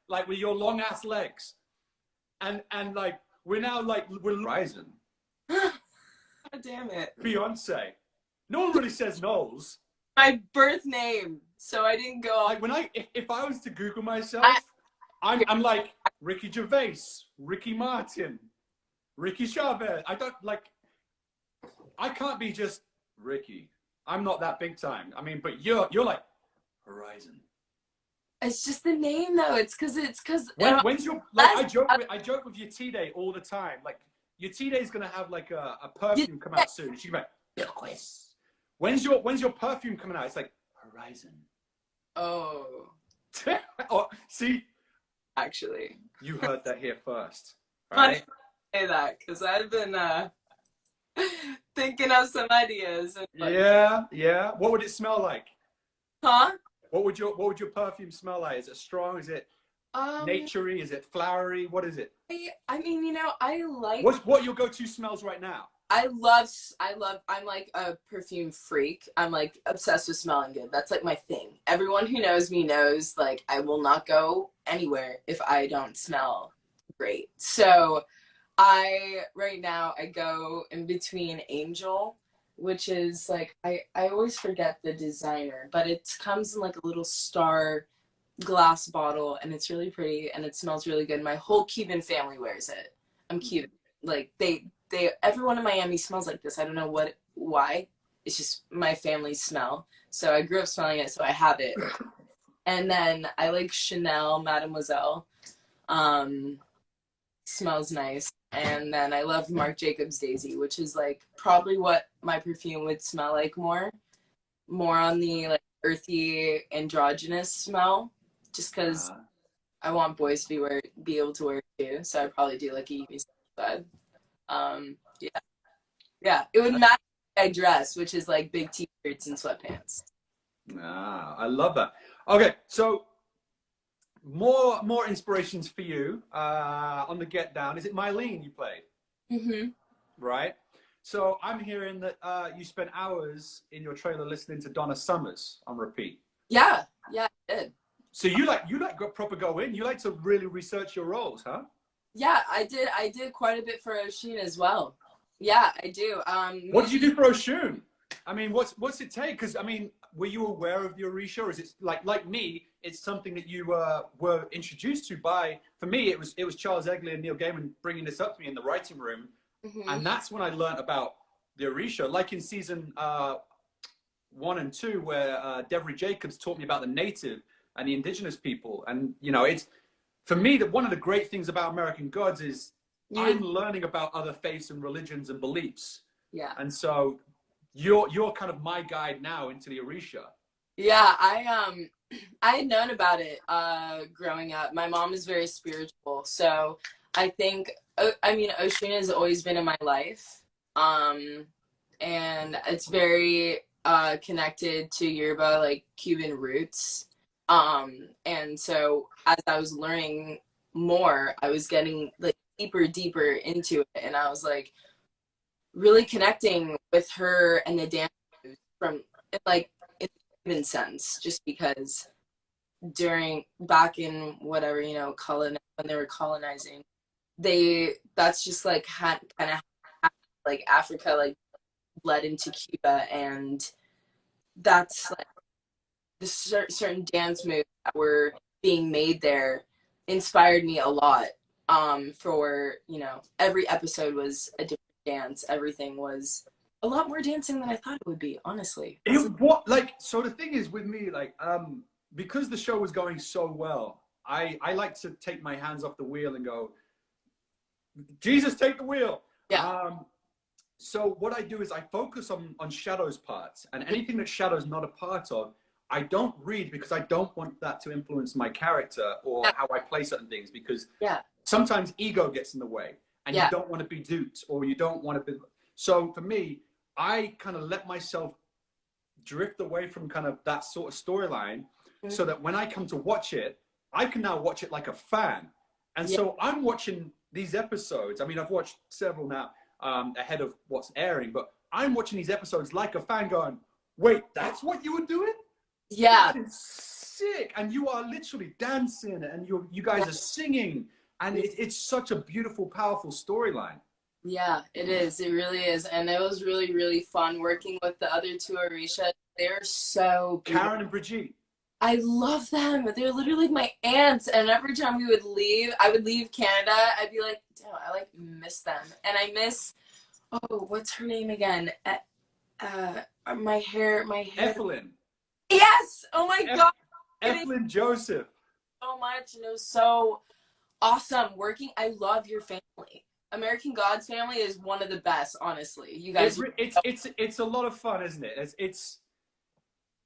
like with your long ass legs, and like we're now like we're Herizen. God damn it. Beyonce. No one really says Knowles. My birth name, so I didn't go off. Like when if I was to Google myself, I'm like Ricky Gervais, Ricky Martin, Ricky Chavez. I can't be just Ricky. I'm not that big time. I mean, but you're like Herizen. It's just the name though. It's because When's your like? I joke with your T-Day all the time. Like your T-Day is gonna have like a perfume come out soon. She's like, Bilquis. When's your perfume coming out? It's like Herizen. Oh. Oh, see, actually, you heard that here first, right? Say that because I've been thinking of some ideas. And yeah. What would it smell like? Huh? What would your perfume smell like? Is it strong? Is it naturey? Is it flowery? What is it? I mean, you know, I like. What are your go-to smells right now? I'm like a perfume freak. I'm like obsessed with smelling good. That's like my thing. Everyone who knows me knows like I will not go anywhere if I don't smell great. So right now I go in between Angel, which is like, I always forget the designer, but it comes in like a little star glass bottle and it's really pretty and it smells really good. My whole Cuban family wears it. I'm Cuban. Like everyone in Miami smells like this. I don't know why. It's just my family's smell. So I grew up smelling it, so I have it. And then I like Chanel Mademoiselle. Smells nice. And then I love Marc Jacobs Daisy, which is like probably what my perfume would smell like more on the like earthy androgynous smell, just because I want boys to be able to wear it too. So I'd probably do like a unisex vibe. Yeah, it would match my dress, which is like big t-shirts and sweatpants. I love that. Okay, so more inspirations for you on the Get Down. Is it Mylene you played? Mm-hmm. Right. So I'm hearing that you spent hours in your trailer listening to Donna Summers on repeat. Yeah, I did. So you like proper go in. You like to really research your roles, huh? Yeah, I did quite a bit for Oshun as well. Yeah, I do. What did you do for Oshun? I mean, what's it take? Because I mean, were you aware of the Orisha, or is it like me? It's something that you were introduced to by. For me, it was Charles Egley and Neil Gaiman bringing this up to me in the writing room, and that's when I learned about the Orisha. Like in season 1 and 2, where Devery Jacobs taught me about the native and the indigenous people, and you know, it's for me that one of the great things about American Gods is I'm learning about other faiths and religions and beliefs. Yeah. And so you're kind of my guide now into the Orisha. Yeah, I had known about it growing up. My mom is very spiritual, so I think Oshun has always been in my life, and it's very connected to Yoruba, like Cuban roots. And so as I was learning more, I was getting like deeper into it, and I was like really connecting with her and the dance from like in the human sense, just because back in whatever, you know, when they were colonizing, that's just like kind of like Africa like bled into Cuba, and that's like the certain dance moves that were being made there inspired me a lot. For, you know, every episode was a different dance. Everything was a lot more dancing than I thought it would be, honestly. So the thing is with me, like, because the show was going so well, I like to take my hands off the wheel and go, Jesus, take the wheel. Yeah. So what I do is I focus on Shadow's parts, and anything that Shadow's not a part of, I don't read, because I don't want that to influence my character or how I play certain things, because sometimes ego gets in the way, and you don't want to be duped, or you don't want to be. So for me, I kind of let myself drift away from kind of that sort of storyline, so that when I come to watch it, I can now watch it like a fan. And so I'm watching these episodes. I mean, I've watched several now ahead of what's airing, but I'm watching these episodes like a fan going, wait, that's what you were doing? Yeah. That is sick. And you are literally dancing and you Yeah. guys are singing. And it's such a beautiful, powerful storyline. Yeah, it is. It really is. And it was really, really fun working with the other two Orisha. They're so beautiful. Karen and Brigitte. I love them. They're literally my aunts. And every time we would leave, I would leave Canada, I'd be like, damn, I like miss them. And I miss, oh, what's her name again? My hair. Evelyn. Yes! Oh my God. Evelyn Joseph. So much. And it was so awesome working. I love your family. American Gods family is one of the best, honestly. You guys. It's a lot of fun, isn't it? It's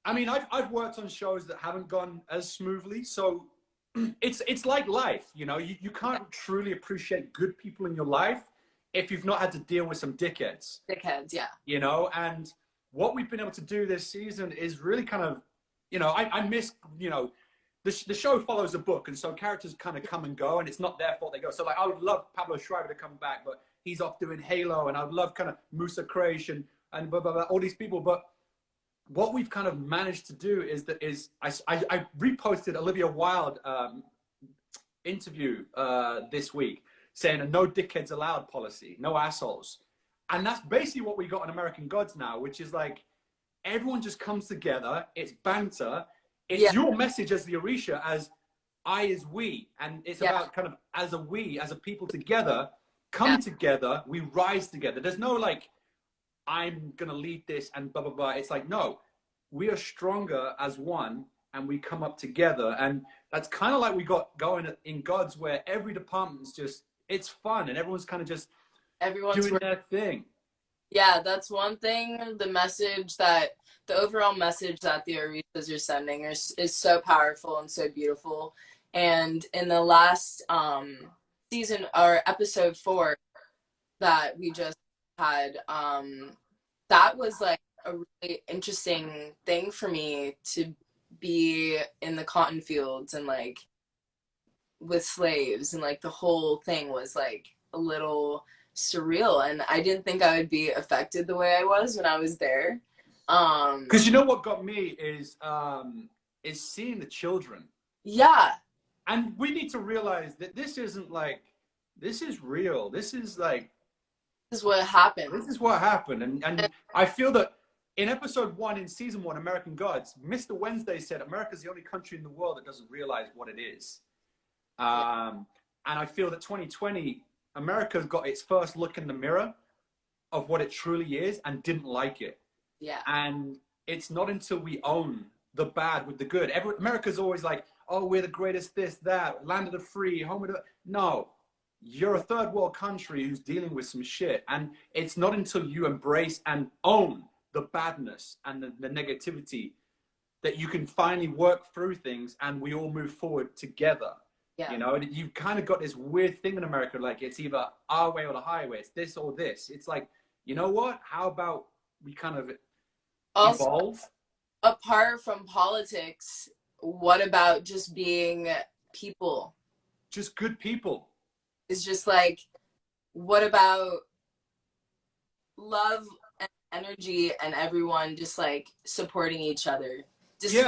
I mean, I've worked on shows that haven't gone as smoothly, so it's like life, you know. You can't truly appreciate good people in your life if you've not had to deal with some dickheads. Dickheads, yeah. You know, and what we've been able to do this season is really kind of, you know, I miss, you know, the show follows a book, and so characters kind of come and go, and it's not their fault they go. So like, I would love Pablo Schreiber to come back, but he's off doing Halo, and I would love kind of Musa Creation and blah, blah, blah, all these people, but what we've kind of managed to do is I reposted Olivia Wilde interview this week saying a no dickheads allowed policy, no assholes. And that's basically what we got on American Gods now, which is like everyone just comes together, it's banter, it's your message as the Orisha, as I as we, and it's about kind of as a we, as a people together, come together, we rise together. There's no like, I'm going to lead this and blah, blah, blah. It's like, no, we are stronger as one and we come up together. And that's kind of like we got going in Gods, where every department's just, it's fun and everyone's kind of just doing their thing. Yeah, that's one thing. The overall message that the Orishas are sending is so powerful and so beautiful. And in the last season, or episode 4 that we just had, that was like a really interesting thing for me, to be in the cotton fields and like with slaves, and like the whole thing was like a little surreal, and I didn't think I would be affected the way I was when I was there. Because you know what got me is seeing the children. Yeah. And we need to realize that this isn't like, this is real. This is like, this is what happened. This is what happened. And I feel that in episode 1 in season 1, American Gods, Mr. Wednesday said America's the only country in the world that doesn't realize what it is. And I feel that 2020, America's got its first look in the mirror of what it truly is and didn't like it. Yeah. And it's not until we own the bad with the good. America's always like, oh, we're the greatest this, that, land of the free, home of the... No, you're a third world country who's dealing with some shit. And it's not until you embrace and own the badness and the negativity that you can finally work through things and we all move forward together. Yeah. You know, you've kind of got this weird thing in America, like it's either our way or the highway. It's this or this. It's like, you know what? How about we kind of evolve? Apart from politics, what about just being people? Just good people. It's just like, what about love and energy and everyone just like supporting each other? Just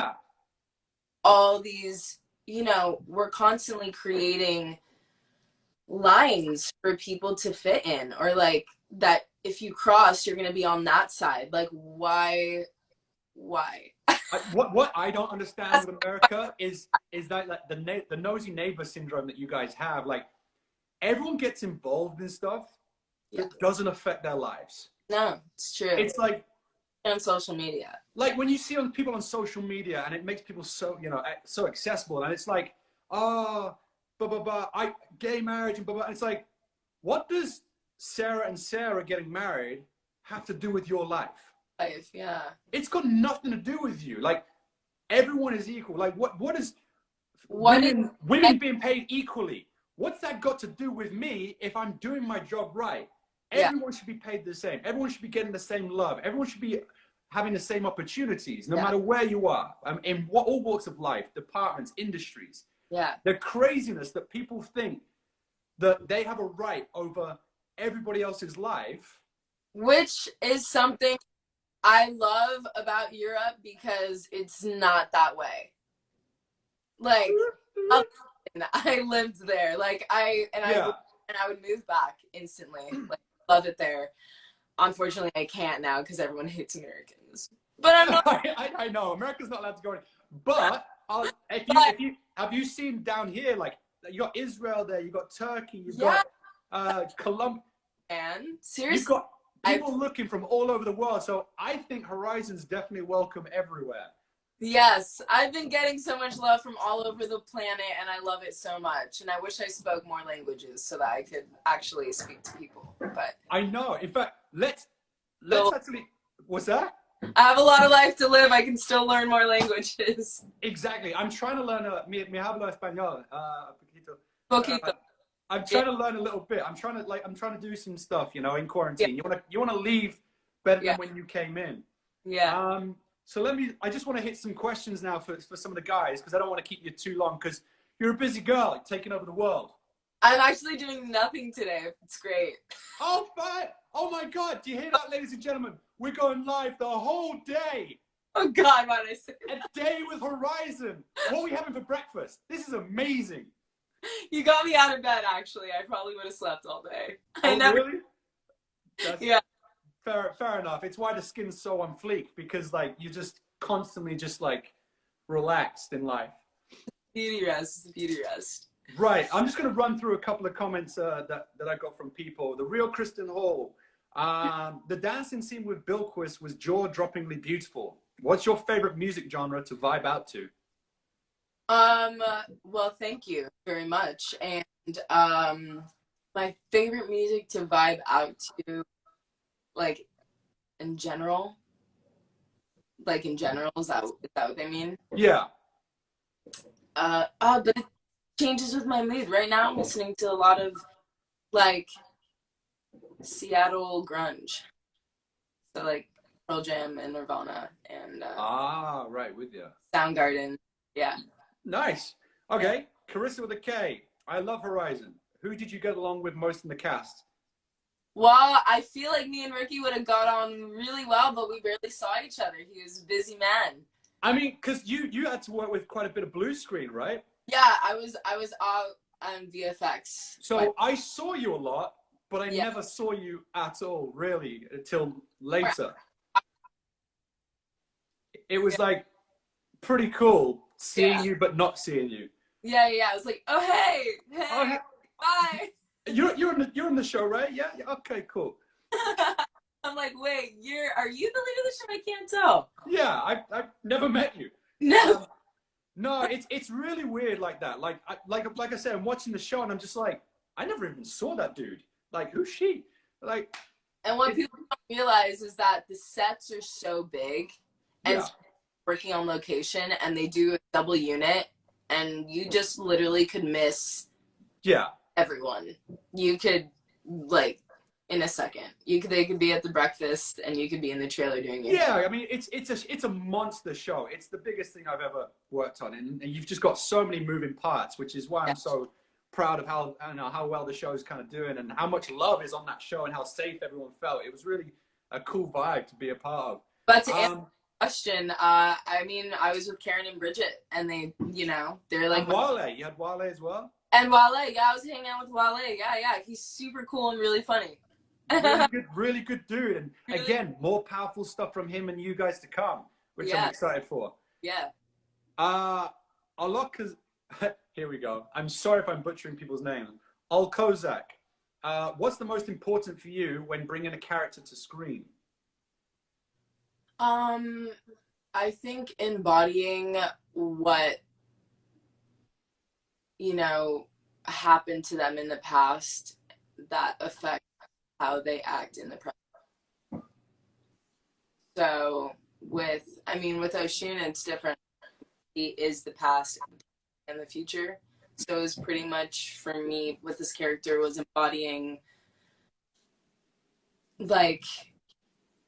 all these, you know, we're constantly creating lines for people to fit in, or like that if you cross, you're going to be on that side. Like, why? What I don't understand with America is that like the nosy neighbor syndrome that you guys have. Like, everyone gets involved in stuff that doesn't affect their lives. No, it's true. It's like on social media. Like when you see people on social media and it makes people so, you know, so accessible, and it's like, oh, blah, blah, blah, gay marriage and blah, blah. And it's like, what does Sarah and Sarah getting married have to do with your life? Yeah. It's got nothing to do with you. Like, everyone is equal. Like, what is women being paid equally? What's that got to do with me if I'm doing my job right? Everyone should be paid the same. Everyone should be getting the same love. Everyone should be having the same opportunities, no matter where you are, in all walks of life, departments, industries. Yeah. The craziness that people think that they have a right over everybody else's life. Which is something I love about Europe because it's not that way. Like, I lived there. Like, Yeah. I would move back instantly. Like, love it there. Unfortunately, I can't now because everyone hates Americans. But I'm not. I know America's not allowed to go in, but if you have you seen down here, like you got Israel there, you got Turkey, you've got Colombia, And you've seriously, got people looking from all over the world. So I think Herizen's definitely welcome everywhere. yes, I've been getting so much love from all over the planet, and I love it so much. And I wish I spoke more languages so that I could actually speak to people. But I know. In fact, let's so, actually. What's that? I have a lot of life to live. I can still learn more languages. Exactly. I'm trying to learn. Me hablo español. Poquito. Poquito. I'm trying to learn a little bit. I'm trying to do some stuff, you know, in quarantine. You wanna leave better than when you came in. Yeah. So I just want to hit some questions now for some of the guys, because I don't want to keep you too long, because you're a busy girl taking over the world. I'm actually doing nothing today. It's great. Oh, fine. Oh my God. Do you hear that, ladies and gentlemen? We're going live the whole day. Oh God, why did I say that? A day with Herizen. What are we having for breakfast? This is amazing. You got me out of bed, actually. I probably would have slept all day. Really? Yeah. Fair enough. It's why the skin's so on fleek, because like you're just constantly just like relaxed in life. Beauty rest. Beauty rest. Right. I'm just going to run through a couple of comments that I got from people. The real Kristen Hall. The dancing scene with Bilquist was jaw-droppingly beautiful. What's your favorite music genre to vibe out to? Well, thank you very much. And my favorite music to vibe out to, like in general, is that what they mean? Yeah. But it changes with my mood. Right now I'm listening to a lot of like Seattle grunge. So like Pearl Jam and Nirvana and right, with you. Soundgarden. Yeah. Nice. Okay. Carissa with a K. I love Herizen. Who did you get along with most in the cast? Well, I feel like me and Ricky would have got on really well, but we barely saw each other. He was a busy man. I mean, because you had to work with quite a bit of blue screen, right? Yeah, I was out on VFX. So I saw you a lot, but I never saw you at all, really, until later. It was like pretty cool seeing you, but not seeing you. Yeah. I was like, oh hey, bye. You're in the show, right? Yeah. Okay, cool. I'm like, wait, are you the leader of the show? I can't tell. Yeah, I've never met you. No. No, it's really weird like that. Like I said, I'm watching the show and I'm just like, I never even saw that dude. Like, who's she? Like, and what people don't realize is that the sets are so big and working on location, and they do a double unit, and you just literally could miss everyone. You could, like, in a second. They could be at the breakfast and you could be in the trailer doing it. Yeah, I mean it's a monster show. It's the biggest thing I've ever worked on, and you've just got so many moving parts, which is why I'm so proud of how well the show is kind of doing, and how much love is on that show, and how safe everyone felt. It was really a cool vibe to be a part of. But to answer the question, I mean, I was with Karen and Bridget, and they're like, and Wale. You had Wale as well. And Wale, I was hanging out with Wale. Yeah, he's super cool and really funny. really good dude, and again, more powerful stuff from him and you guys to come, which I'm excited for. Yeah. A lot, because here we go. I'm sorry if I'm butchering people's names. Kozak. What's the most important for you when bringing a character to screen? I think embodying what happened to them in the past that affect how they act in the present. So with Oshun, it's different. He is the past and the future. So it was pretty much, for me, with this character, was embodying like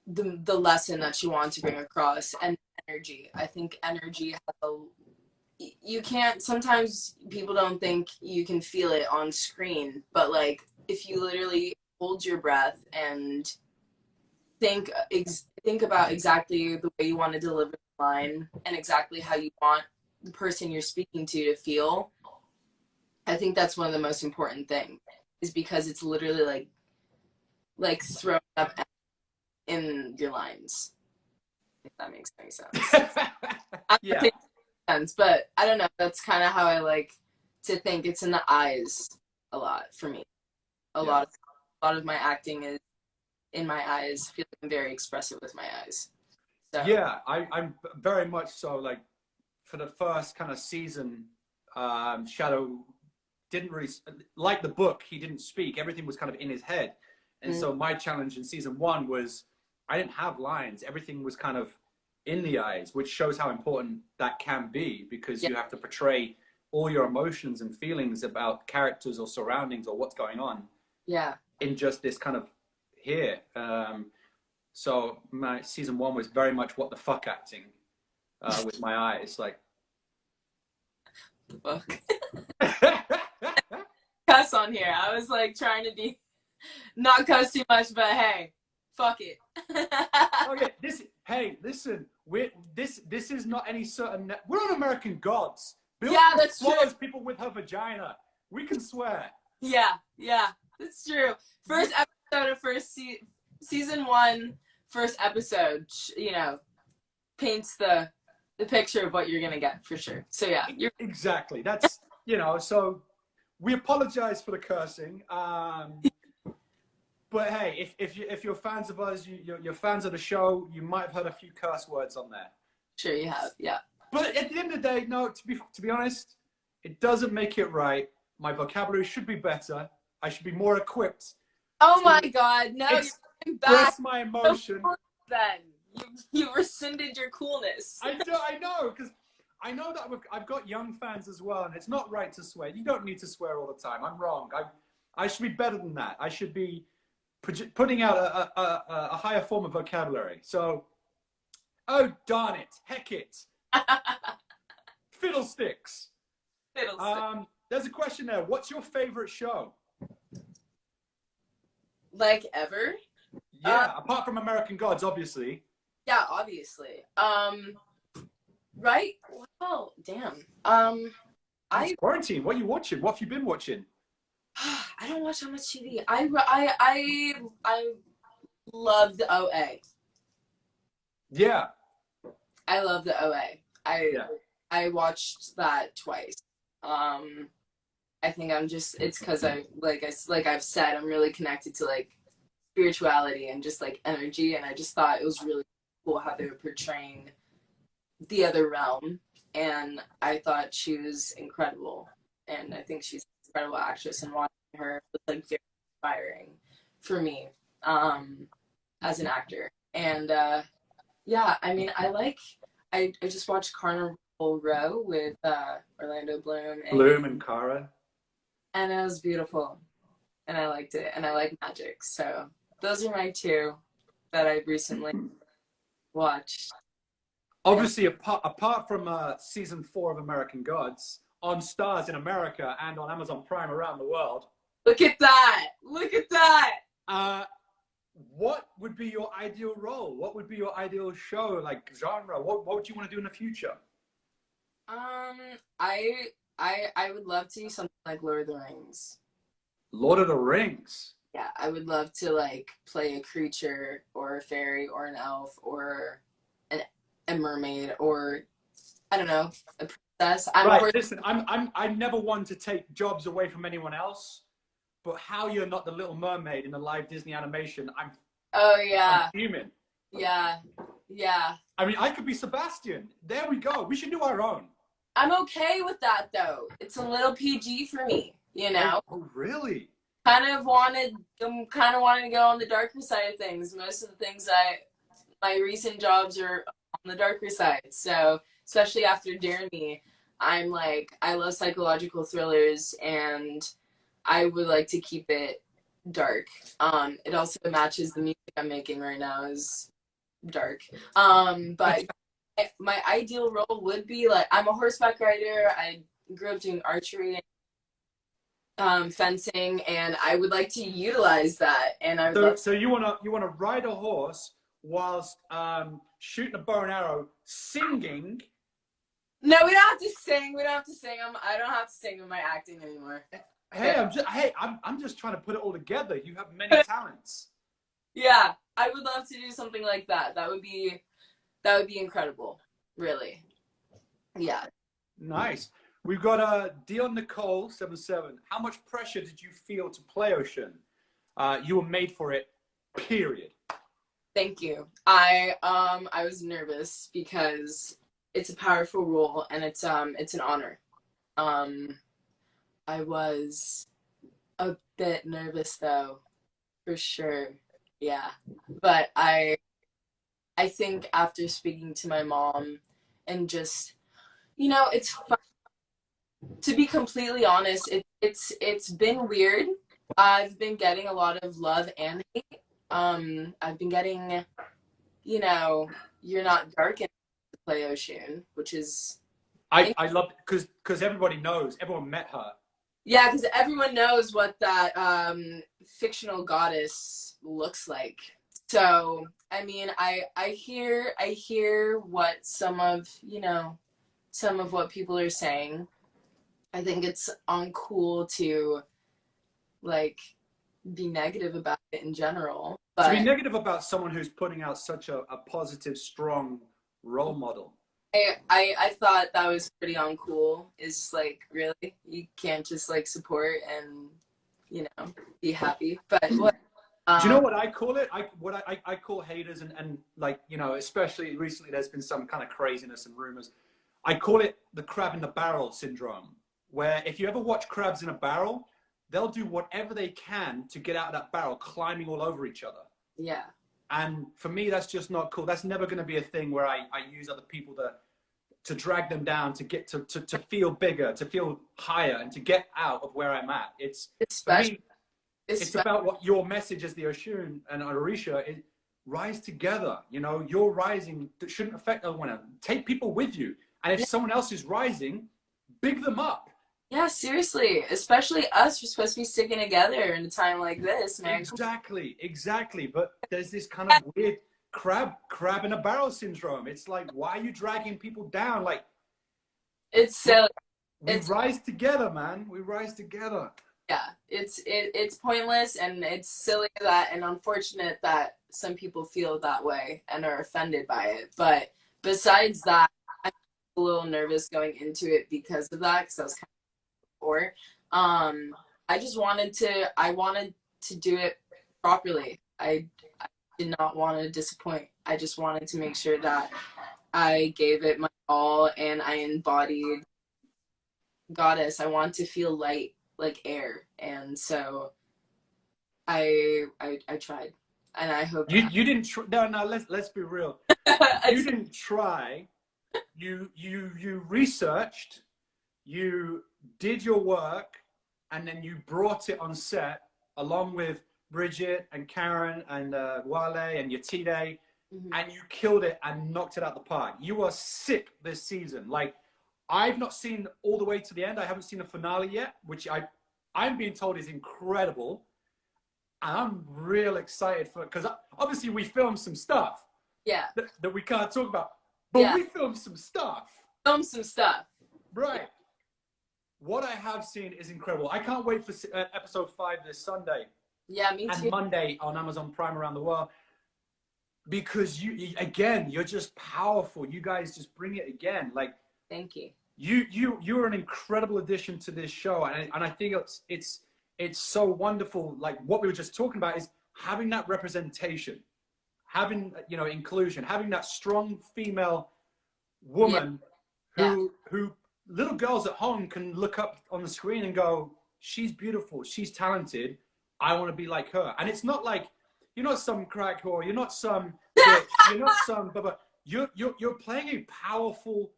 the lesson that she wanted to bring across, and energy. I think energy has you can't, sometimes people don't think you can feel it on screen, but like if you literally hold your breath and think think about exactly the way you want to deliver the line and exactly how you want the person you're speaking to feel, I think that's one of the most important things, is because it's literally like throwing up in your lines. If that makes any sense. I don't Yeah. think it makes sense, but I don't know. That's kind of how I like to think. It's in the eyes a lot for me. A lot of my acting is in my eyes. I feel like I'm very expressive with my eyes. So Yeah, I'm very much so. Like for the first kind of season, Shadow didn't really like the book. He didn't speak. Everything was kind of in his head. And so my challenge in season 1 was I didn't have lines. Everything was kind of in the eyes, which shows how important that can be, because you have to portray all your emotions and feelings about characters or surroundings or what's going on. Yeah. In just this kind of here. So my season 1 was very much what the fuck acting with my eyes, like. Fuck. Cuss on here. I was like trying to be not cuss too much, but hey, fuck it. Okay, hey, listen, this is not any certain. We're on American Gods. Bill That's swallows true. people with her vagina. We can swear. Yeah, that's true. First episode of season 1, first episode, paints the picture of what you're gonna get for sure. So yeah, exactly. That's So we apologize for the cursing. But hey, if you're fans of us, you're fans of the show, you might have heard a few curse words on there. Sure you have, yeah. But at the end of the day, no. To be honest, it doesn't make it right. My vocabulary should be better. I should be more equipped. Oh my God, no! You're going back. Express my emotion. Then you rescinded your coolness. I know, because I know that I've got young fans as well, and it's not right to swear. You don't need to swear all the time. I'm wrong. I should be better than that. I should be putting out a higher form of vocabulary. So, oh darn it, heck it, fiddlesticks. There's a question there. What's your favorite show? Like ever? Yeah, apart from American Gods, obviously. Yeah, obviously. Right? Well, damn. It's quarantine. What are you watching? What have you been watching? I don't watch that much TV. I love the OA. Yeah. I love the OA. I watched that twice. I think it's because I've said, I'm really connected to like spirituality and just like energy, and I just thought it was really cool how they were portraying the other realm, and I thought she was incredible, and I think she's an incredible actress, and watching her was like very inspiring for me as an actor. And I mean, I just watched Carnival Row with Orlando Bloom and Cara, and it was beautiful, and I liked it, and I like magic, so those are my two that I've recently watched. Obviously, apart from season 4 of American Gods, on Stars in America and on Amazon Prime around the world. Look at that! Look at that! What would be your ideal role? What would be your ideal show, like genre? What would you want to do in the future? I would love to do something like Lord of the Rings. Lord of the Rings. Yeah, I would love to like play a creature or a fairy or an elf or a mermaid, or I don't know, a princess. Listen, I'm never one to take jobs away from anyone else, but how you're not the Little Mermaid in the live Disney animation, I'm human. Yeah. I mean, I could be Sebastian. There we go. We should do our own. I'm okay with that though. It's a little PG for me, you know. Oh, really? I'm kind of wanting to go on the darker side of things. Most of the things my recent jobs are on the darker side. So especially after Dare Me, I'm like, I love psychological thrillers, and I would like to keep it dark. It also matches the music I'm making right now is dark. But my ideal role would be like, I'm a horseback rider. I grew up doing archery and fencing, and I would like to utilize that. And I would so you wanna ride a horse whilst shooting a bow and arrow, singing. No, we don't have to sing. We don't have to sing. I don't have to sing in my acting anymore. Hey, I'm just trying to put it all together. You have many talents. Yeah, I would love to do something like that. That would be incredible. Really. Yeah. Nice. We've got Dion Nicole 77. How much pressure did you feel to play Ocean? You were made for it. Period. Thank you. I was nervous because it's a powerful role and it's an honor. I was a bit nervous though, for sure. Yeah. But I think after speaking to my mom and just, it's fun. To be completely honest, it's been weird. I've been getting a lot of love and hate. I've been getting, you're not dark enough to play Ocean, which is I love because everybody knows. Everyone met her. Yeah, because everyone knows what that fictional goddess looks like. So, I mean, I hear what some of what people are saying. I think it's uncool to like be negative about it in general. But to be negative about someone who's putting out such a positive, strong role model. I thought that was pretty uncool. Is like, really, you can't just like support and be happy. But what? Do you know what I call it? I call haters and like especially recently there's been some kind of craziness and rumors. I call it the crab in the barrel syndrome, where if you ever watch crabs in a barrel, they'll do whatever they can to get out of that barrel, climbing all over each other. Yeah. And for me, that's just not cool. That's never going to be a thing where I use other people to drag them down, to get to feel bigger, to feel higher, and to get out of where I'm at. For me, it's about what your message as the Oshun and Orisha is: rise together. You're rising. That shouldn't affect everyone. Take people with you. And if someone else is rising, big them up. Yeah, seriously. Especially us. We're supposed to be sticking together in a time like this, man. Exactly. But there's this kind of weird crab in a barrel syndrome. It's like, why are you dragging people down? Like, it's silly. We rise together, man. We rise together. Yeah, it's pointless and it's silly and unfortunate that some people feel that way and are offended by it. But besides that, I'm a little nervous going into it because of that, because I was kind of before. I just wanted to do it properly. I did not want to disappoint. I just wanted to make sure that I gave it my all and I embodied goddess. I want to feel light like air, and so I tried, and I hope you didn't no let's be real. You didn't try. You researched, you did your work, and then you brought it on set along with Bridget and Karen and Wale and Yatide, and you killed it and knocked it out the park. You are sick this season. Like, I've not seen all the way to the end. I haven't seen the finale yet, which I'm being told is incredible. And I'm real excited for it, because obviously we filmed some stuff. Yeah. That we can't talk about. But we filmed some stuff. Right. What I have seen is incredible. I can't wait for episode 5 this Sunday. Yeah, me too. And Monday on Amazon Prime around the world. Because you're just powerful. You guys just bring it again. Like, thank you. You're an incredible addition to this show, and I think it's so wonderful. Like what we were just talking about is having that representation, having inclusion, having that strong female woman who little girls at home can look up on the screen and go, she's beautiful, she's talented, I want to be like her. And it's not like you're not some crack whore, you're not some bitch, you're not some you're playing a powerful,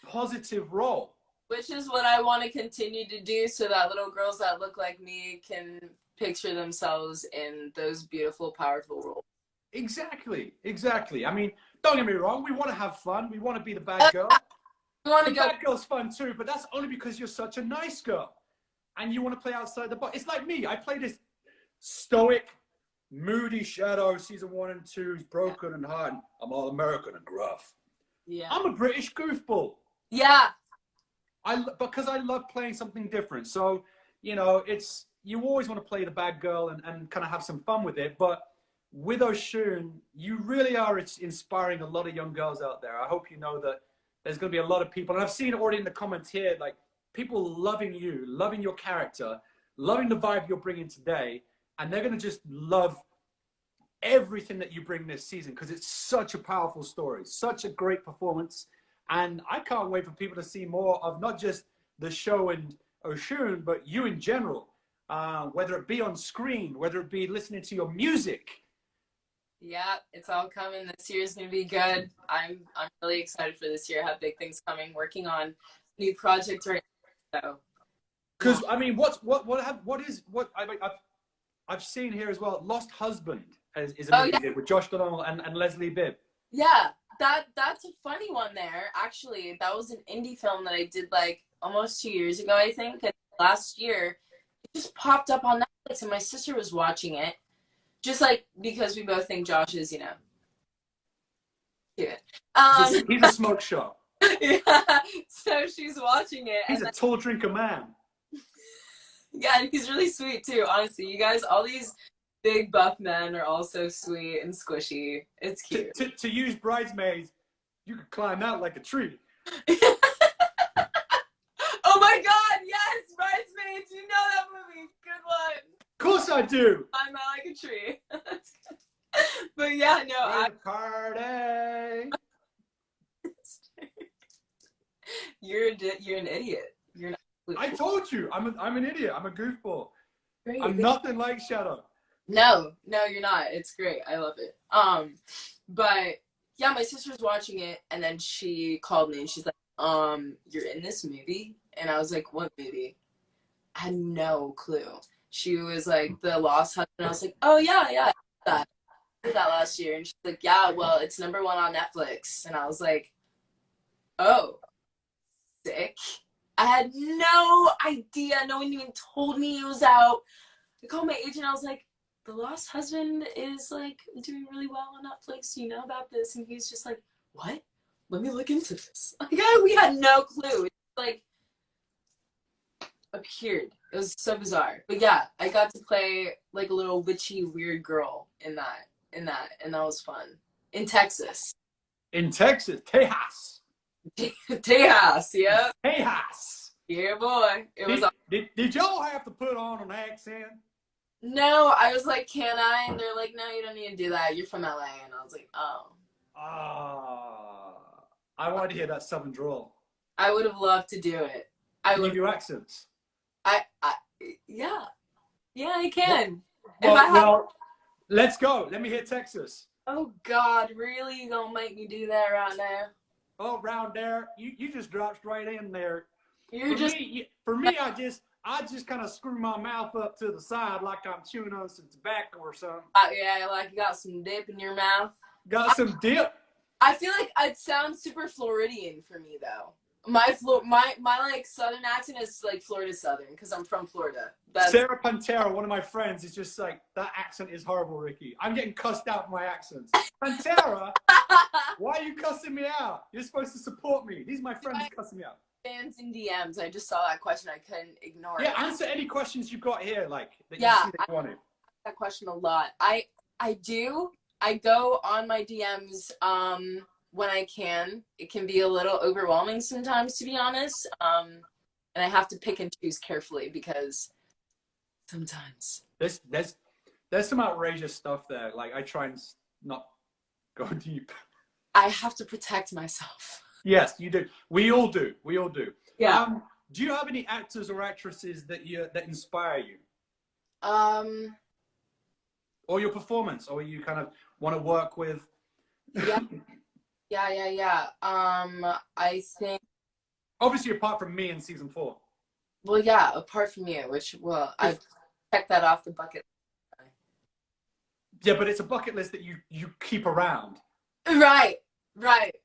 positive role, which is what I want to continue to do, so that little girls that look like me can picture themselves in those beautiful, powerful roles. Exactly. I mean, don't get me wrong, we want to have fun, we want to be the bad girl. The bad girl's fun too, but that's only because you're such a nice girl and you want to play outside the box. It's like me. I play this stoic, moody Shadow, season 1 and 2 is broken and hard. I'm all American and gruff. Yeah. I'm a British goofball. Yeah. Because I love playing something different. So, you know, you always want to play the bad girl and kind of have some fun with it. But with Oshun, you really are inspiring a lot of young girls out there. I hope you know that there's going to be a lot of people, and I've seen it already in the comments here, like people loving you, loving your character, loving the vibe you're bringing today, and they're going to just love everything that you bring this season because it's such a powerful story, such a great performance. And I can't wait for people to see more of not just the show and Oshun, but you in general, whether it be on screen, whether it be listening to your music. Yeah, it's all coming. This year's gonna be good. I'm really excited for this year. I have big things coming. Working on new projects right now. So. Because I mean, I've seen here as well. Lost Husband is a movie you did with Josh Duhamel and Leslie Bibb. Yeah, that's a funny one there. Actually, that was an indie film that I did like almost 2 years ago, I think. And last year, it just popped up on Netflix, and my sister was watching it. Just like because we both think Josh is, cute. He's a smoke show. Yeah, so she's watching it. He's a tall drinker man. Yeah, and he's really sweet too. Honestly, you guys, all these big buff men are all so sweet and squishy. It's cute. To use Bridesmaids, you could climb out like a tree. Oh my God! Yes, Bridesmaids. You know that movie. Good one. Of course I do. I'm out like a tree. But yeah, no. Party. You're an idiot. You're not. I told you, I'm an idiot. I'm a goofball. Great. I'm nothing like Shadow. No, you're not. It's great. I love it. But yeah, my sister was watching it, and then she called me, and she's like, "You're in this movie?" And I was like, "What movie?" I had no clue. She was like, "The Lost Husband." I was like, "Oh yeah, I did that last year." And she's like, "Yeah, well, it's #1 on Netflix." And I was like, "Oh, sick." I had no idea. No one even told me it was out. I called my agent. I was like, "The Lost Husband is like doing really well on Netflix. You know about this?" And he's just like, "What? Let me look into this." Like, we had no clue. It like appeared. It was so bizarre. But yeah, I got to play like a little witchy weird girl in that, and that was fun. In Texas. In Texas, Tejas. Tejas, yeah. Tejas. Yeah, boy. It was. Did y'all have to put on an accent? No, I was like, "Can I?" And they're like, "No, you don't need to do that. You're from LA." And I was like, "Oh." I wanted to hear that Southern drawl. I would have loved to do it. Can you do accents? Yeah, I can. Well, let's go. Let me hear Texas. Oh God, really? You gonna make me do that right now? Oh, round there, you just dropped straight in there. For me, I just kind of screw my mouth up to the side like I'm chewing on some tobacco or something. Yeah, like you got some dip in your mouth. Got some dip. I feel like it sounds super Floridian for me though. My like Southern accent is like Florida Southern because I'm from Florida. Sarah Pantera, one of my friends, is just like, "That accent is horrible, Ricky. I'm getting cussed out for my accents." Pantera, why are you cussing me out? You're supposed to support me. These are my friends cussing me out. Fans in DMs. I just saw that question. I couldn't ignore it. Yeah, answer any questions you've got here, like that you see that you wanted. That question a lot. I do. I go on my DMs when I can. It can be a little overwhelming sometimes, to be honest. And I have to pick and choose carefully because sometimes there's some outrageous stuff there. Like I try and not go deep. I have to protect myself. Yes, you do. We all do. Yeah. Do you have any actors or actresses that inspire you? Or your performance, or you kind of want to work with? Yeah. Yeah. I think. Obviously, apart from me in season 4. Well, yeah, apart from you, I checked that off the bucket. Yeah, but it's a bucket list that you keep around. Right.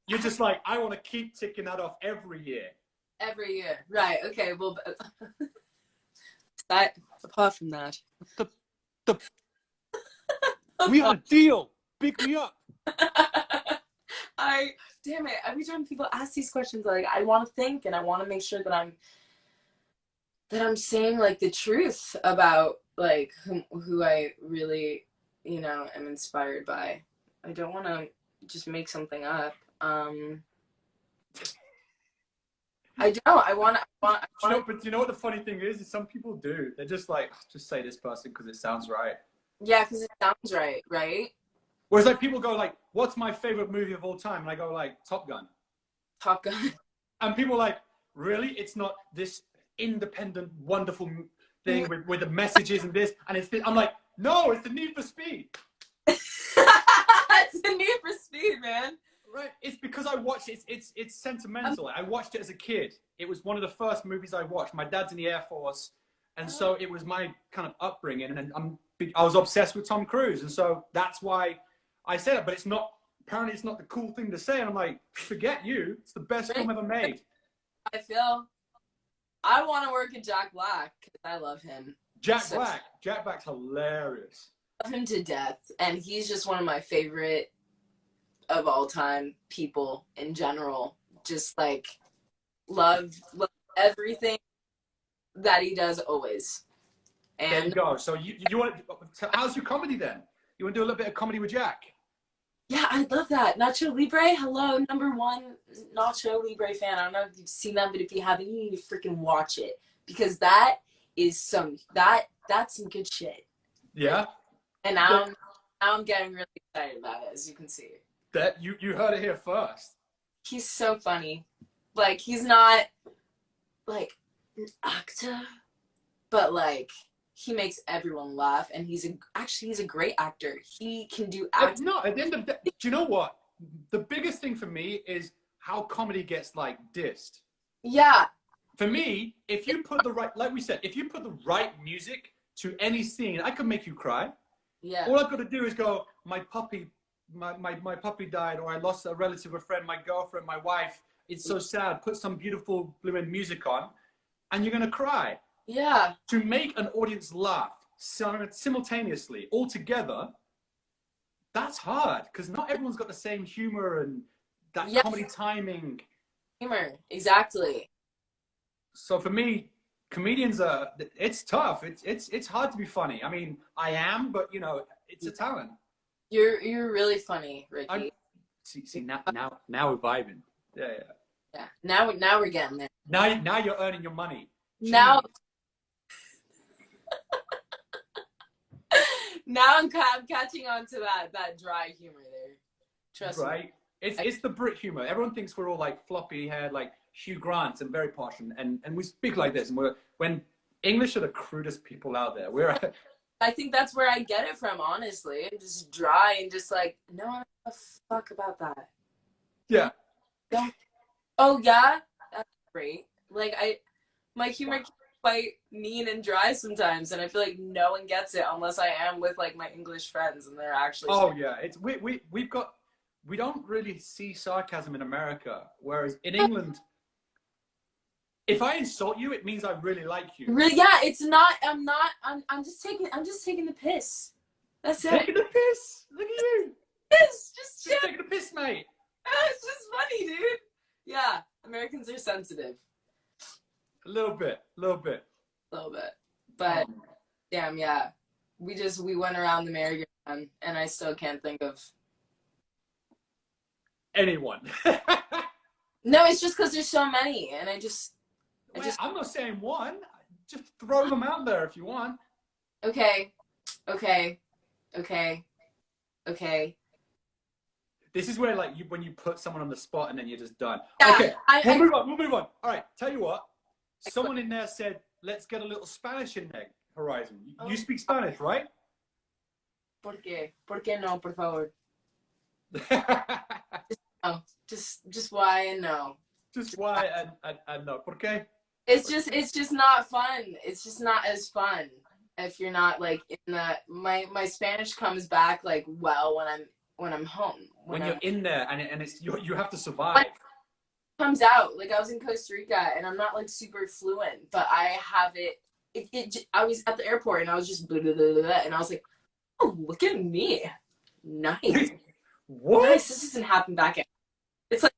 You're just like, I want to keep ticking that off every year. Every year, right? Okay, well, that apart from that, We had a deal. Pick me up. Damn it, every time people ask these questions, like, I want to think and I want to make sure that I'm saying like the truth about like who I really, am inspired by. I don't want to just make something up. I don't. But you know what the funny thing is some people do. They're just like, just say this person because it sounds right. Yeah, because it sounds right, right? Whereas like people go like, what's my favorite movie of all time? And I go like, Top Gun. Top Gun. And people are like, really? It's not this independent, wonderful thing with the messages and this, and it's this. I'm like, no, it's the Need for Speed. It's the Need for Speed, man. Right? It's because I watched it. It's sentimental. I watched it as a kid. It was one of the first movies I watched. My dad's in the Air Force, and so it was my kind of upbringing. And I was obsessed with Tom Cruise, and so that's why I said it. But it's not. Apparently, it's not the cool thing to say. And I'm like, forget you. It's the best film ever made. I want to work with Jack Black because I love him. Jack Black's hilarious. I love him to death, and he's just one of my favorite of all time people in general. Just like love everything that he does always. And there you go. So you want to, how's your comedy then? You want to do a little bit of comedy with Jack? Yeah, I love that. Nacho Libre, hello, #1 Nacho Libre fan. I don't know if you've seen that, but if you haven't, you need to freaking watch it because that is that's some good shit. Yeah. And now I'm getting really excited about it, as you can see. That you heard it here first. He's so funny. Like he's not like an actor, but like he makes everyone laugh, and he's a great actor. He can do acting. No, at the end of the day, do you know what? The biggest thing for me is how comedy gets like dissed. Yeah. For me, if you put the right, like we said, if you put the right music to any scene, I could make you cry. Yeah. All I've got to do is go, my puppy died, or I lost a relative, a friend, my girlfriend, my wife. It's so sad. Put some beautiful blooming music on, and you're gonna cry. Yeah. To make an audience laugh simultaneously, all together, that's hard because not everyone's got the same humor and that comedy timing. Humor, exactly. So for me, comedians it's tough. It's hard to be funny. I mean, I am, but it's a talent. You're really funny, Ricky. See now we're vibing. Yeah. Now we're getting there. Now you're earning your money. Jeez. Now I'm catching on to that dry humor there. Trust me. Right? It's the Brit humor. Everyone thinks we're all like floppy haired, like Hugh Grant, and very posh, and we speak like this. And when English are the crudest people out there. I think that's where I get it from, honestly. I'm just dry and just like, no, I don't give a fuck about that. Yeah. Oh yeah, that's great. Like my humor can be quite mean and dry sometimes, and I feel like no one gets it unless I am with like my English friends and they're actually. Oh yeah, we don't really see sarcasm in America, whereas in England, if I insult you, it means I really like you. Really? Yeah, it's not. I'm just taking the piss. That's it. Taking the piss. Look at you. It's just taking the piss, mate. It's just funny, dude. Yeah, Americans are sensitive. A little bit. But damn, yeah. We went around the merry-go-round, and I still can't think of anyone. No, it's just because there's so many, and I'm not saying one. Just throw them out there if you want. Okay. This is where when you put someone on the spot and then you're just done. Yeah, okay, we'll move on. All right, tell you what. Someone in there said, let's get a little Spanish in there, Herizen. You speak Spanish, right? ¿Por qué? ¿Por qué no, por favor? Just why and no. Just why and no. ¿Por qué? It's just not fun. It's just not as fun if you're not like in the my Spanish comes back like well when I'm home. When you're in there and it's you have to survive. Comes out like I was in Costa Rica and I'm not like super fluent, but I have it. I was at the airport and I was just blah, blah, blah, blah, and I was like, Oh, look at me. Nice. Wait, what? Nice. This doesn't happen back at. It's like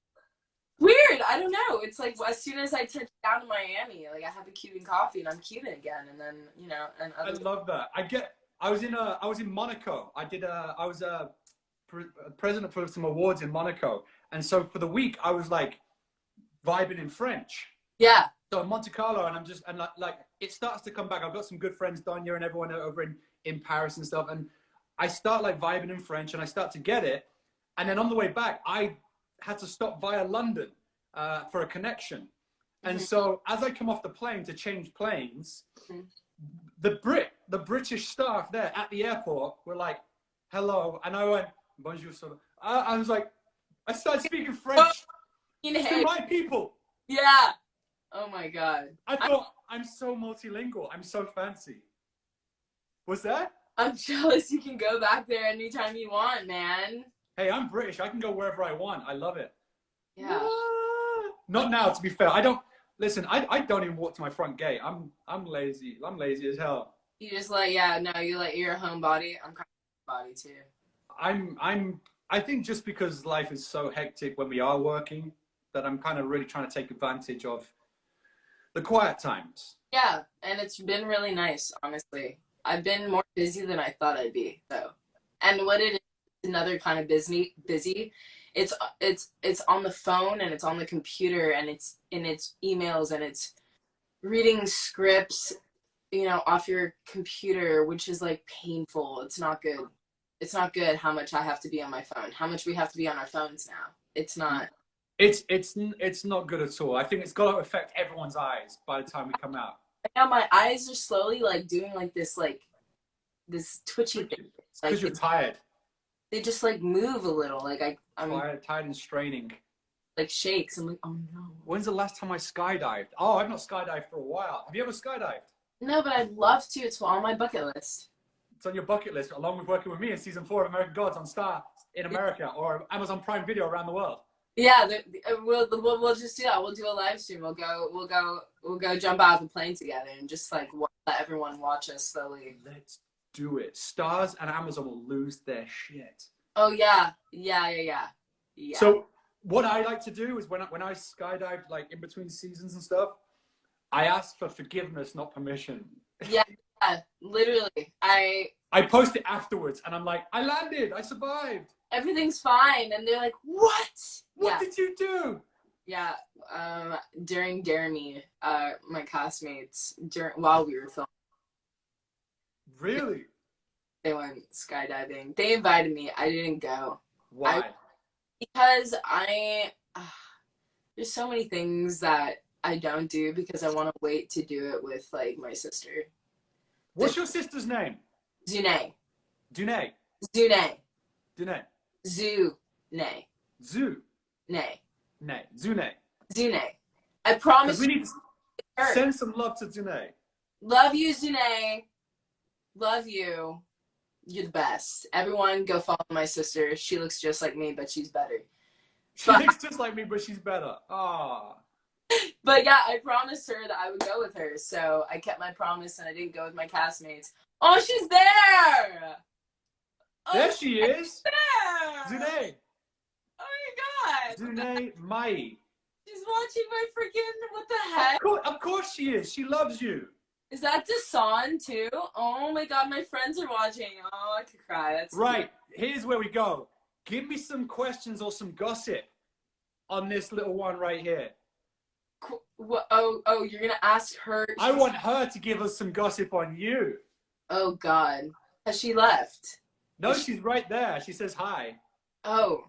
weird. I don't know. It's like as soon as I touch down to Miami, like I have a Cuban coffee and I'm Cuban again, and then and I other. love that. I was in Monaco. I was president for some awards in Monaco, and so for the week I was like vibing in French. Yeah. So in Monte Carlo, and I'm just and like it starts to come back. I've got some good friends, Donya and everyone over in Paris and stuff, and I start like vibing in French, and I start to get it. And then on the way back, I had to stop via London for a connection. And so as I come off the plane to change planes, the British staff there at the airport were like, "Hello," and I went, "Bonjour." So I was like, I started speaking French to my people. Yeah. Oh my God. I thought, I'm so multilingual. I'm so fancy. What's that? I'm jealous you can go back there anytime you want, man. Hey, I'm British. I can go wherever I want. I love it. Yeah. Not now, to be fair. I don't listen. I don't even walk to my front gate. I'm lazy. I'm lazy as hell. You just like, yeah, no, you're a homebody. I'm kind of a homebody too. I think just because life is so hectic when we are working, that I'm kind of really trying to take advantage of the quiet times. Yeah, and it's been really nice, honestly. I've been more busy than I thought I'd be, though. And what it is, another kind of busy. It's on the phone and it's on the computer and it's in its emails and it's reading scripts, off your computer, which is like painful. It's not good. It's not good how much I have to be on my phone. How much we have to be on our phones now. It's not. It's not good at all. I think it's got to affect everyone's eyes by the time we come out. Now my eyes are slowly like doing like this twitchy thing. Because you're tired. They just like move a little. Like I'm tired and straining. Like shakes. I'm like, oh no. When's the last time I skydived? Oh, I've not skydived for a while. Have you ever skydived? No, but I'd love to. It's on my bucket list. It's on your bucket list, along with working with me in season 4 of American Gods on Star in America or Amazon Prime Video around the world. Yeah, we'll just do that. We'll do a live stream. We'll go jump out of the plane together and just like let everyone watch us slowly. Let's do it. Stars and Amazon will lose their shit. Oh yeah. So what I like to do is when I skydive, like in between seasons and stuff, I ask for forgiveness, not permission. Yeah, literally. I post it afterwards, and I'm like, I landed. I survived. Everything's fine, and they're like, what? What did you do? Yeah, during Dare Me, my classmates, while we were filming. Really? They went skydiving. They invited me. I didn't go. Why? Because there's so many things that I don't do because I want to wait to do it with like my sister. What's your sister's name? Zune. Dune. Zune. Dune. Zune. Zoo. Nay. Nay. Zune. Zune. I promise. We need to send some love to Zune. Love you, Zune. Love you. You're the best. Everyone go follow my sister. She looks just like me, but she's better. She looks just like me, but she's better. Ah. But yeah, I promised her that I would go with her. So I kept my promise and I didn't go with my castmates. Oh, she's there! There she is. There! Zune. Oh my god! Zune Mai. She's watching my freaking, what the heck? Of course she is. She loves you. Is that Dasan too? Oh my god, my friends are watching. Oh, I could cry. That's right. Here's where we go. Give me some questions or some gossip on this little one right here. Oh, you're gonna ask her. I want her to give us some gossip on you. Oh god, has she left? No, she's right there. She says hi. Oh,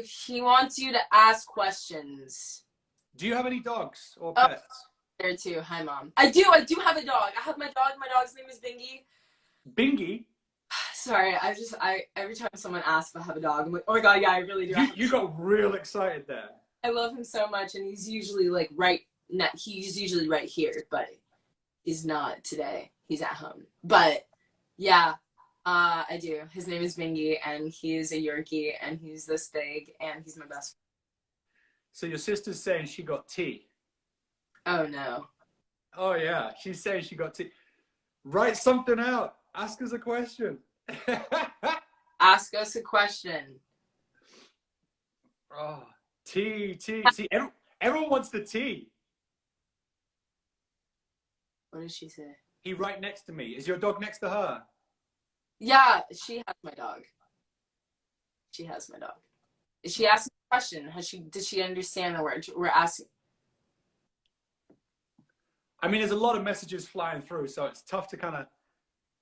she wants you to ask questions. Do you have any dogs or pets? There too. Hi, Mom. I do have a dog. I have my dog. My dog's name is Bingy. Bingy? Sorry, every time someone asks if I have a dog, I'm like, oh my god, yeah, I really do. You got real excited there. I love him so much, and he's usually like he's usually right here, but he's not today. He's at home. But yeah, I do. His name is Bingy, and he is a Yorkie, and he's this big, and he's my best friend. So your sister's saying she got tea. Oh no. Oh yeah, she's saying she got tea. Write something out. Ask us a question. Ask us a question. Oh, tea. See, everyone wants the tea. What did she say? He right next to me. Is your dog next to her? Yeah, she has my dog. She has my dog. She asked a question. Did she understand the word we're asking? I mean, there's a lot of messages flying through, so it's tough to kind of.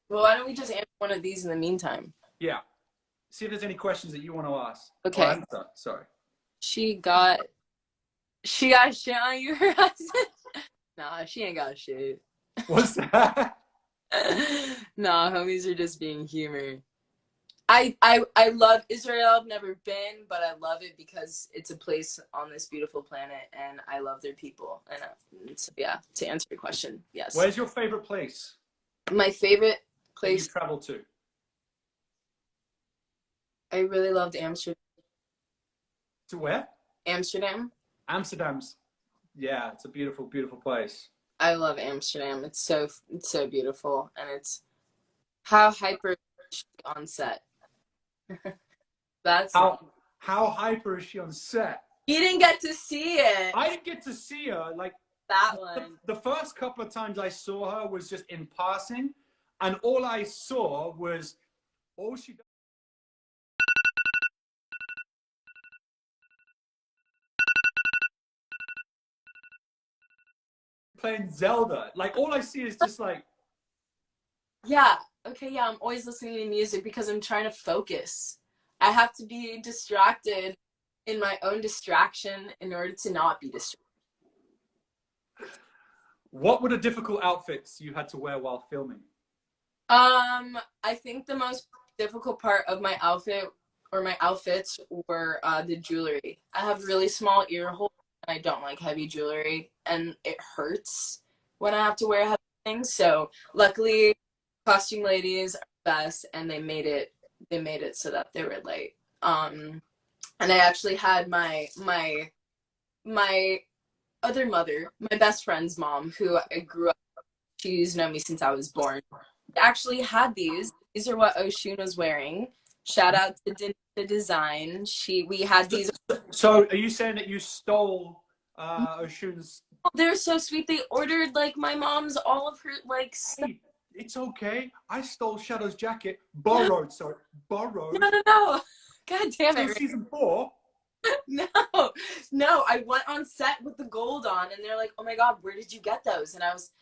Well, why don't we just answer one of these in the meantime? Yeah. See if there's any questions that you want to ask. Okay. Or answer. Sorry. She got shit on you, her husband? Nah, she ain't got shit. What's that? Nah, homies are just being humor. I love Israel. I've never been, but I love it because it's a place on this beautiful planet, and I love their people. And so, yeah, to answer your question, yes. Where's your favorite place? My favorite place that you traveled to? I really loved Amsterdam. To where? Amsterdam. Amsterdam's. Yeah, it's a beautiful, beautiful place. I love Amsterdam. It's so beautiful, and it's how hyper on set. That's how hyper is she on set? You didn't get to see it. I didn't get to see her. Like that one. The first couple of times I saw her was just in passing, and all I saw was all she does. Playing Zelda. Like all I see is just like. Yeah. Okay. Yeah. I'm always listening to music because I'm trying to focus. I have to be distracted in my own distraction in order to not be distracted. What were the difficult outfits you had to wear while filming? I think the most difficult part of my outfit or my outfits were the jewelry. I have really small ear holes and I don't like heavy jewelry, and it hurts when I have to wear heavy things. So luckily, costume ladies are best, and they made it so that they were light. And I actually had my other mother, my best friend's mom, who I grew up. She's known me since I was born. Actually had these. These are what Oshun was wearing. Shout out to the design. We had these. So are you saying that you stole Oshun's? They're so sweet. They ordered like my mom's all of her like stuff. Hey, it's okay. I stole Shadow's jacket. Borrowed. Sorry, borrowed. No. God damn it. Season 4. No. I went on set with the gold on, and they're like, "Oh my god, where did you get those?" And I was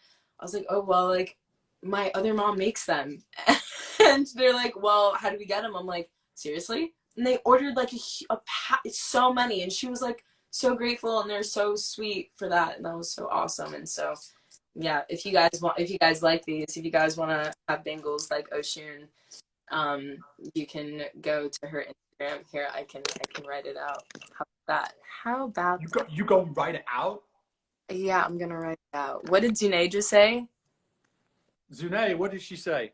like, "Oh well, like my other mom makes them." And they're like, "Well, how do we get them?" I'm like, "Seriously?" And they ordered like so many, and she was like so grateful, and they're so sweet for that, and that was so awesome. And so, yeah, if you guys like these, if you guys want to have bangles like Oshun, you can go to her Instagram. Here, I can write it out. How about you go write it out? Yeah, I'm gonna write it out. What did Zuneja say? Zune, what did she say?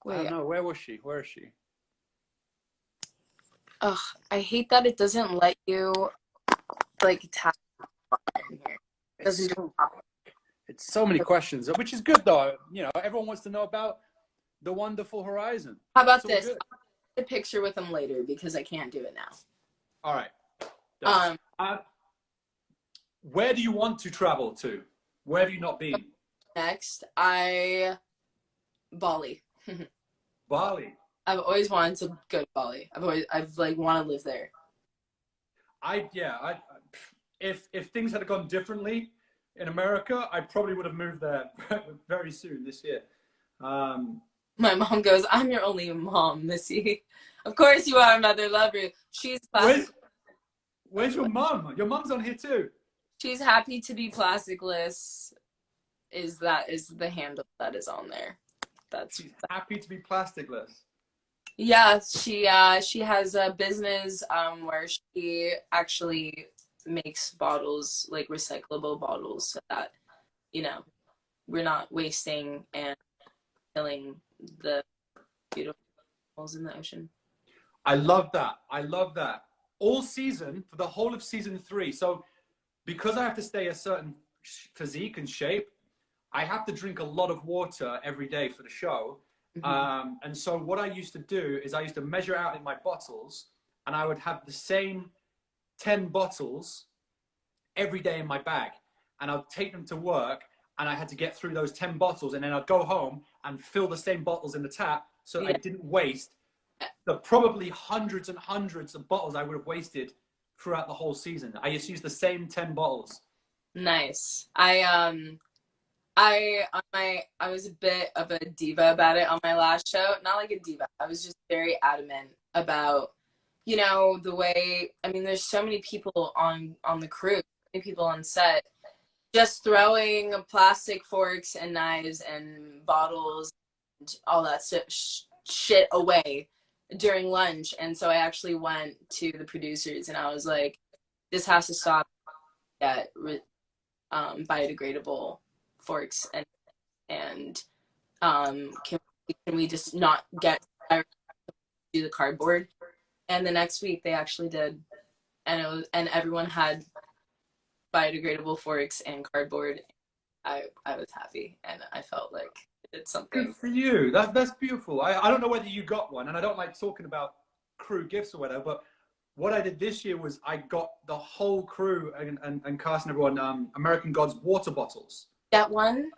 Wait, I don't know. Where was she? Where is she? Ugh, I hate that it doesn't let you like tap in here. It doesn't it's so many questions, which is good though. You know, everyone wants to know about the wonderful Herizen. How about this? I'll take a picture with them later because I can't do it now. All right. Where do you want to travel to? Where have you not been? Next, Bali. Bali. I've always wanted to go to Bali. I've like want to live there. If things had gone differently in America, I probably would have moved there very soon this year. My mom goes, "I'm your only mom, Missy." Of course you are, mother. Love you. She's plastic. Where's your mom? Your mom's on here too. She's happy to be plasticless. Is the handle that is on there? She's happy to be plasticless. Yeah, she has a business where she actually makes bottles, like recyclable bottles, so that we're not wasting and killing the beautiful animals in the ocean. I love that. All season, for the whole of season 3. So because I have to stay a certain physique and shape, I have to drink a lot of water every day for the show. And so what I used to do is I used to measure out in my bottles, and I would have the same 10 bottles every day in my bag, and I'd take them to work, and I had to get through those 10 bottles, and then I'd go home and fill the same bottles in the tap so I Yeah. didn't waste the probably hundreds and hundreds of bottles I would have wasted throughout the whole season. I used to use the same 10 bottles. Nice. I was a bit of a diva about it on my last show. Not like a diva. I was just very adamant about, the way, I mean, there's so many people on the crew, so many people on set, just throwing plastic forks and knives and bottles and all that shit away during lunch. And so I actually went to the producers and I was like, this has to stop at biodegradable forks and can we just not get do the cardboard? And the next week they actually did, and everyone had biodegradable forks and cardboard. I was happy and I felt like it's something. Good for you. That's beautiful. I don't know whether you got one, and I don't like talking about crew gifts or whatever, but what I did this year was I got the whole crew and cast and everyone American Gods water bottles. That one?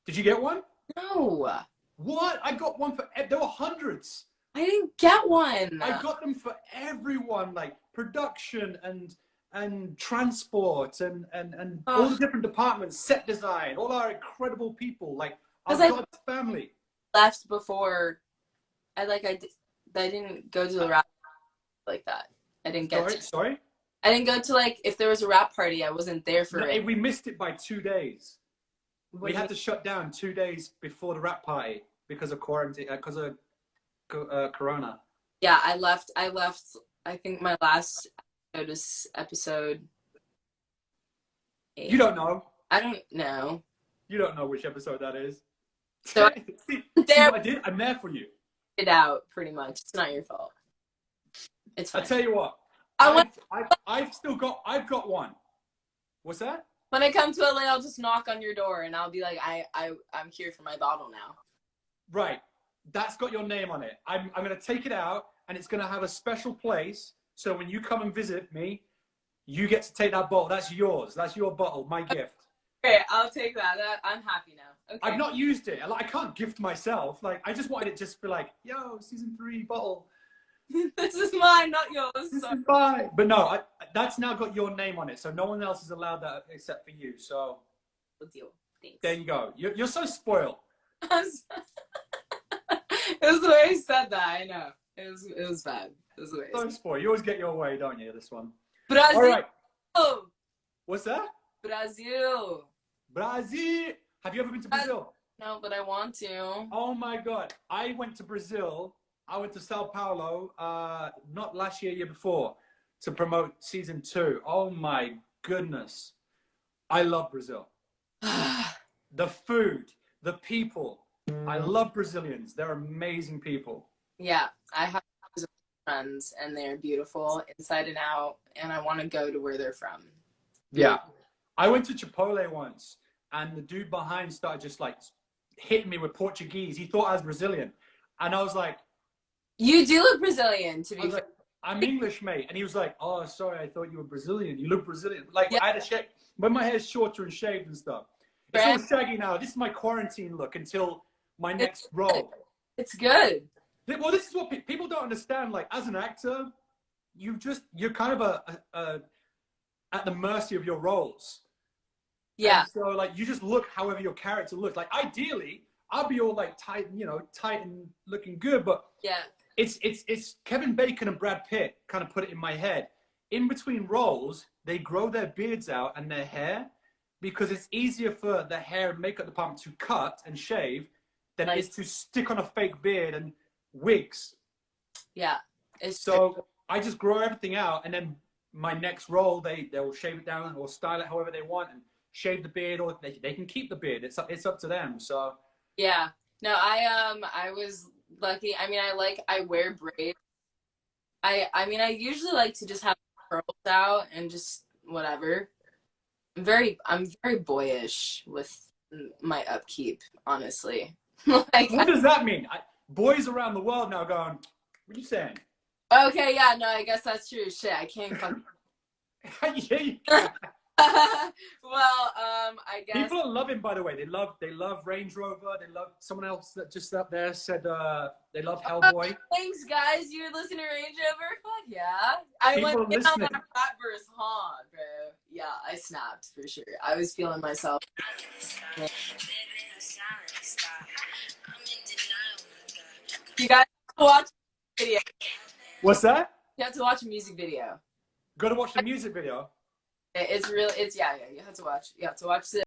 Did you get one? No. What? I got one for, there were hundreds. I didn't get one. I got them for everyone, like production and transport and all the different departments, set design, all our incredible people, like our God's family. Left before I didn't go to the rap like that. I didn't get Sorry? I didn't go to, like, if there was a rap party, I wasn't there for it. We missed it by 2 days. We had to shut down 2 days before the rap party because of quarantine, because of Corona. Yeah, I left, I think my last episode 8. You don't know. I don't know. You don't know which episode that is. So see what I did? I'm there for you. It out, pretty much. It's not your fault. It's fine. I tell you what, I've got one. What's that? When I come to LA, I'll just knock on your door and I'll be like, I'm here for my bottle now. Right. That's got your name on it. I'm going to take it out and it's going to have a special place. So when you come and visit me, you get to take that bottle. That's yours. That's your bottle, my gift. Okay, I'll take that. I'm happy now. Okay. I've not used it. I can't gift myself. Like, I just wanted it just for like, yo, season 3 bottle. This is mine, not yours. This is mine. But no, that's now got your name on it. So no one else is allowed that except for you. So good deal. Thanks. There you go. You're so spoiled. It was the way he said that. I know. It was bad. It was the way. So spoiled. You always get your way, don't you? This one. Brazil. All right. What's that? Brazil. Brazil. Have you ever been to Brazil? No, but I want to. Oh my God. I went to Brazil. I went to Sao Paulo, not last year, year before, to promote season 2. Oh my goodness. I love Brazil. The food, the people. I love Brazilians. They're amazing people. Yeah, I have friends and they're beautiful inside and out, and I want to go to where they're from. Yeah. I went to Chipotle once, and the dude behind started just like hitting me with Portuguese. He thought I was Brazilian. And I was like, you do look Brazilian, to be fair. Like, I'm English, mate. And he was like, oh, sorry, I thought you were Brazilian. You look Brazilian. Like, yeah. I had a shave. When my hair's shorter and shaved and stuff. It's all shaggy now. This is my quarantine look until my next role. It's good. Well, this is what people don't understand. Like, as an actor, you're kind of at the mercy of your roles. Yeah. And so, like, you just look however your character looks. Like, ideally, I'll be all like tight, tight and looking good. But yeah, it's Kevin Bacon and Brad Pitt kind of put it in my head. In between roles, they grow their beards out and their hair because it's easier for the hair and makeup department to cut and shave than it is to stick on a fake beard and wigs. Yeah. So I just grow everything out, and then my next role, they'll shave it down or style it however they want and shave the beard, or they can keep the beard. It's up to them. So yeah. No, I was lucky. I mean, I wear braids. I mean, I usually like to just have curls out and just whatever. I'm very boyish with my upkeep, honestly. What does that mean? boys around the world now going, what are you saying? Okay, yeah, no, I guess that's true. Shit, I can't fucking. Yeah, you can. Well, I guess People are loving, by the way. They love Range Rover. They love someone else that just up there said they love Hellboy. thanks, guys. You're listening to Range Rover? Fuck yeah. I People went are in on listening. that rap verse, huh, bro? Yeah, I snapped for sure. I was feeling myself. You guys have to watch the video. What's that? You have to watch a music video. Got to watch the music video. It's real. It's yeah. You have to watch. You have to watch the